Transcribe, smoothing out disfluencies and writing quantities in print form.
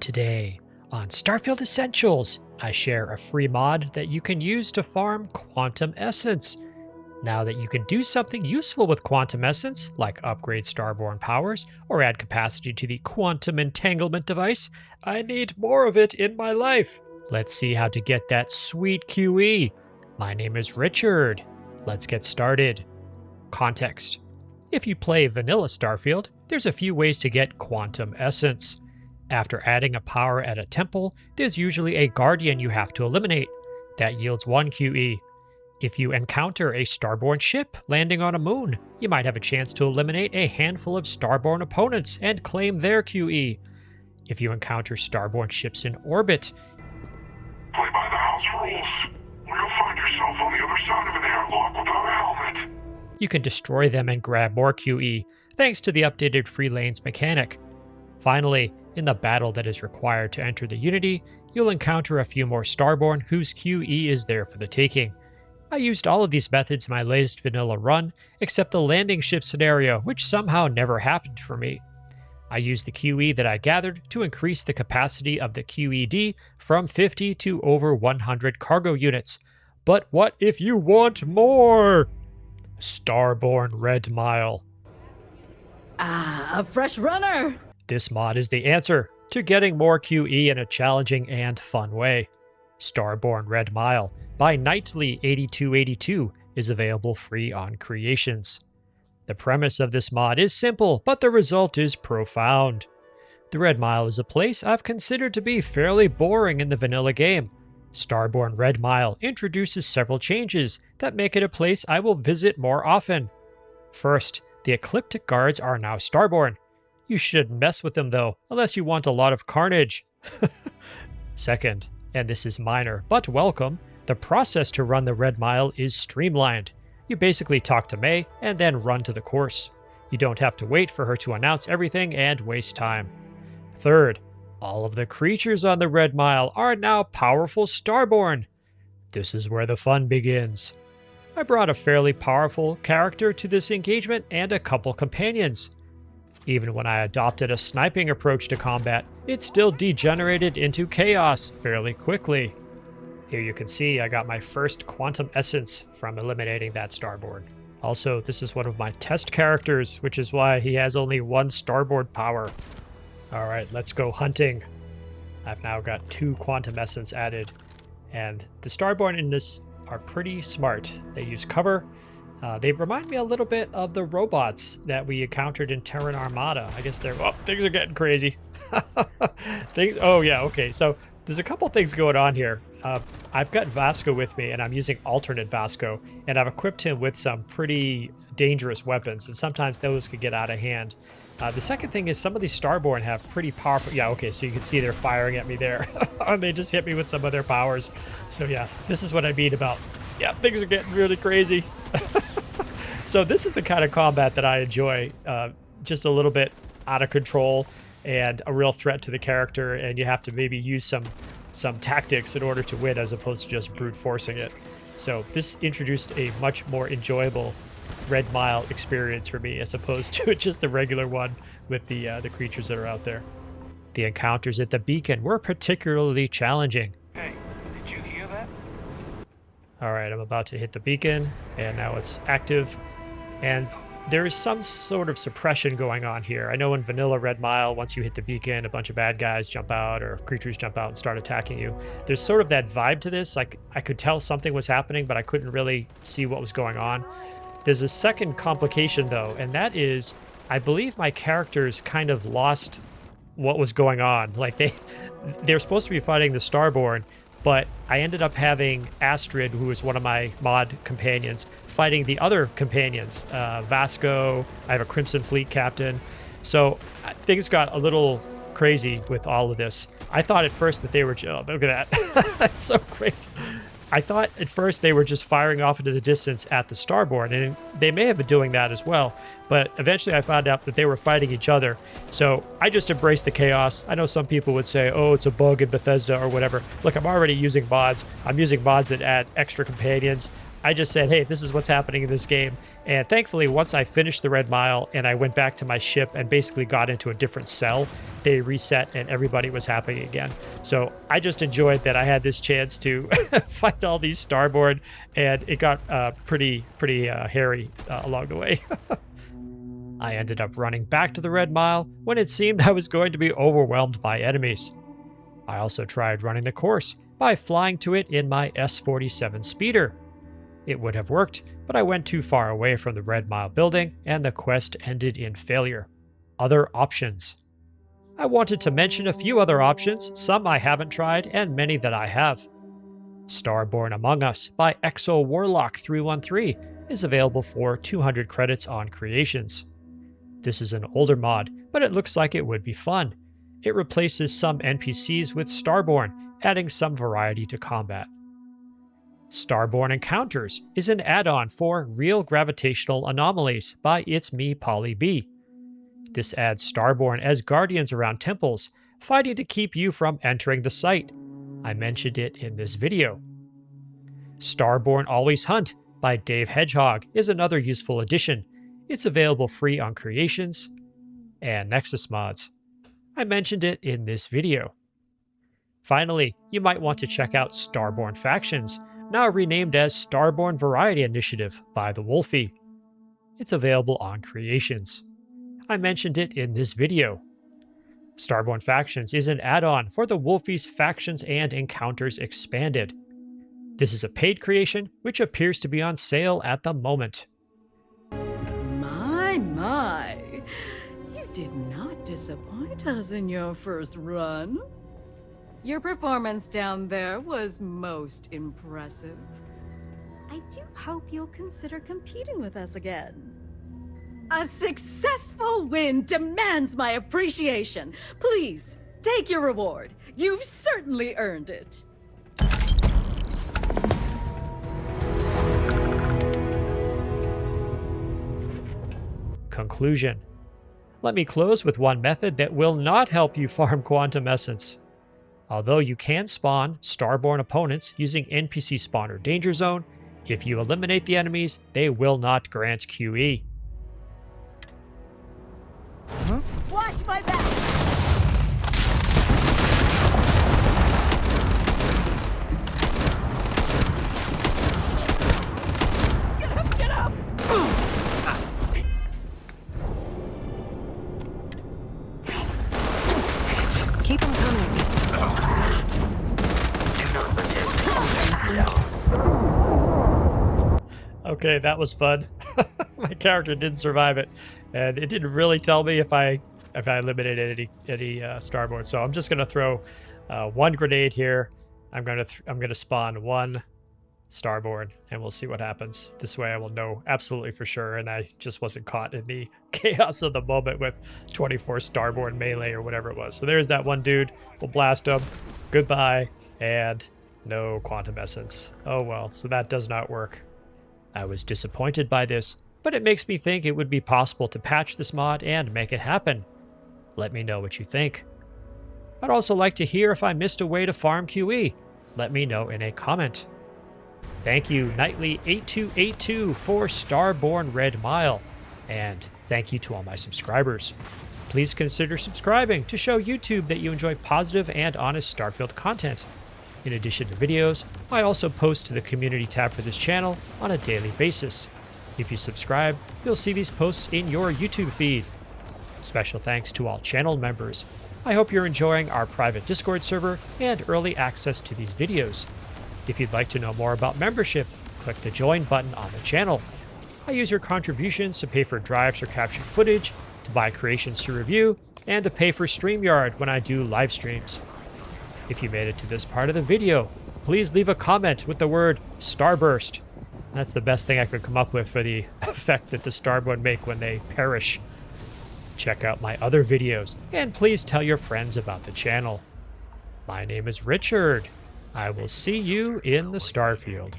Today, on Starfield Essentials, I share a free mod that you can use to farm Quantum Essence. Now that you can do something useful with Quantum Essence, like upgrade Starborn powers or add capacity to the Quantum Entanglement Device, I need more of it in my life. Let's see how to get that sweet QE. My name is Richard. Let's get started. Context. If you play vanilla Starfield, there's a few ways to get Quantum Essence. After adding a power at a temple, there's usually a guardian you have to eliminate. That yields 1 QE. If you encounter a Starborn ship landing on a moon, you might have a chance to eliminate a handful of Starborn opponents and claim their QE. If you encounter Starborn ships in orbit, play by the house rules, or you'll find yourself on the other side of an airlock without a helmet. You can destroy them and grab more QE, thanks to the updated free lanes mechanic. Finally, in the battle that is required to enter the Unity, you'll encounter a few more Starborn whose QE is there for the taking. I used all of these methods in my latest vanilla run, except the landing ship scenario, which somehow never happened for me. I used the QE that I gathered to increase the capacity of the QED from 50 to over 100 cargo units. But what if you want more? Starborn Red Mile. Ah, a fresh runner! This mod is the answer to getting more QE in a challenging and fun way. Starborn Red Mile by Nightly8282 is available free on Creations. The premise of this mod is simple, but the result is profound. The Red Mile is a place I've considered to be fairly boring in the vanilla game. Starborn Red Mile introduces several changes that make it a place I will visit more often. First, the Ecliptic Guards are now Starborn. You shouldn't mess with them though, unless you want a lot of carnage. Second, and this is minor but welcome, the process to run the Red Mile is streamlined. You basically talk to May and then run to the course. You don't have to wait for her to announce everything and waste time. Third, all of the creatures on the Red Mile are now powerful Starborn. This is where the fun begins. I brought a fairly powerful character to this engagement and a couple companions. Even when I adopted a sniping approach to combat, it still degenerated into chaos fairly quickly. Here you can see I got my first Quantum Essence from eliminating that Starborn. Also, this is one of my test characters, which is why he has only 1 Starboard power. Alright, let's go hunting. I've now got 2 Quantum Essence added, and the Starborn in this are pretty smart. They use cover. They remind me a little bit of the robots that we encountered in Terran Armada. I guess they're... Oh, things are getting crazy. Oh, yeah, okay. So there's a couple things going on here. I've got Vasco with me, and I'm using alternate Vasco, and I've equipped him with some pretty dangerous weapons, and sometimes those could get out of hand. The second thing is some of these Starborn have pretty powerful... Yeah, okay, so you can see they're firing at me there. They just hit me with some of their powers. So yeah, this is what I mean about... Yeah, things are getting really crazy. So this is the kind of combat that I enjoy. Just a little bit out of control and a real threat to the character, and you have to maybe use some tactics in order to win as opposed to just brute forcing it. So this introduced a much more enjoyable Red Mile experience for me as opposed to just the regular one with the creatures that are out there. The encounters at the beacon were particularly challenging. Hey, did you hear that? Alright, I'm about to hit the beacon, and now it's active. And there is some sort of suppression going on here. I know in vanilla Red Mile, once you hit the beacon, a bunch of bad guys jump out or creatures jump out and start attacking you. There's sort of that vibe to this. Like, I could tell something was happening, but I couldn't really see what was going on. There's a second complication, though, and that is, I believe my characters kind of lost what was going on. Like, they're supposed to be fighting the Starborn, but I ended up having Astrid, who is one of my mod companions, fighting the other companions. Vasco, I have a Crimson Fleet captain. So things got a little crazy with all of this. I thought at first that they were... Oh, look at that. That's so great. I thought at first they were just firing off into the distance at the Starborn, and they may have been doing that as well, but eventually I found out that they were fighting each other. So I just embraced the chaos. I know some people would say, oh, it's a bug in Bethesda or whatever. Look, I'm already using mods. I'm using mods that add extra companions. I just said, hey, this is what's happening in this game. And thankfully, once I finished the Red Mile and I went back to my ship and basically got into a different cell, they reset and everybody was happy again. So I just enjoyed that I had this chance to fight all these Starborn, and it got pretty hairy along the way. I ended up running back to the Red Mile when it seemed I was going to be overwhelmed by enemies. I also tried running the course by flying to it in my S-47 speeder. It would have worked, but I went too far away from the Red Mile building and the quest ended in failure. Other options. I wanted to mention a few other options, some I haven't tried and many that I have. Starborn Among Us by Exo Warlock 313 is available for 200 credits on Creations. This is an older mod, but it looks like it would be fun. It replaces some NPCs with Starborn, adding some variety to combat. Starborn Encounters is an add-on for Real Gravitational Anomalies by ItsMePaulieB. This adds Starborn as guardians around temples, fighting to keep you from entering the site. I mentioned it in this video. Starborn Always Hunt by Dave Hedgehog is another useful addition. It's available free on Creations. And Nexus mods. I mentioned it in this video. Finally, you might want to check out Starborn Factions, now renamed as Starborn Variety Initiative by the Wolfie. It's available on Creations. I mentioned it in this video. Starborn Factions is an add-on for the Wolfie's Factions and Encounters Expanded. This is a paid creation, which appears to be on sale at the moment. My. You did not disappoint us in your first run. Your performance down there was most impressive. I do hope you'll consider competing with us again. A successful win demands my appreciation. Please, take your reward. You've certainly earned it. Conclusion. Let me close with one method that will not help you farm Quantum Essence. Although you can spawn Starborn opponents using NPC spawner Danger Zone, if you eliminate the enemies, they will not grant QE. Watch my back! Get up! Keep them coming. Okay, that was fun. My character didn't survive it, and it didn't really tell me if I eliminated any Starborn. So I'm just gonna throw one grenade here. I'm gonna spawn one Starborn, and we'll see what happens. This way, I will know absolutely for sure, and I just wasn't caught in the chaos of the moment with 24 Starborn melee or whatever it was. So there's that one dude. We'll blast him. Goodbye, and no Quantum Essence. Oh well, so that does not work. I was disappointed by this, but it makes me think it would be possible to patch this mod and make it happen. Let me know what you think. I'd also like to hear if I missed a way to farm QE. Let me know in a comment. Thank you, Nightly8282, for Starborn Red Mile, and thank you to all my subscribers. Please consider subscribing to show YouTube that you enjoy positive and honest Starfield content. In addition to videos, I also post to the community tab for this channel on a daily basis. If you subscribe, you'll see these posts in your YouTube feed. Special thanks to all channel members. I hope you're enjoying our private Discord server and early access to these videos. If you'd like to know more about membership, click the join button on the channel. I use your contributions to pay for drives or captured footage, to buy creations to review, and to pay for StreamYard when I do live streams. If you made it to this part of the video, please leave a comment with the word Starburst. That's the best thing I could come up with for the effect that the Starborn make when they perish. Check out my other videos, and please tell your friends about the channel. My name is Richard. I will see you in the Starfield.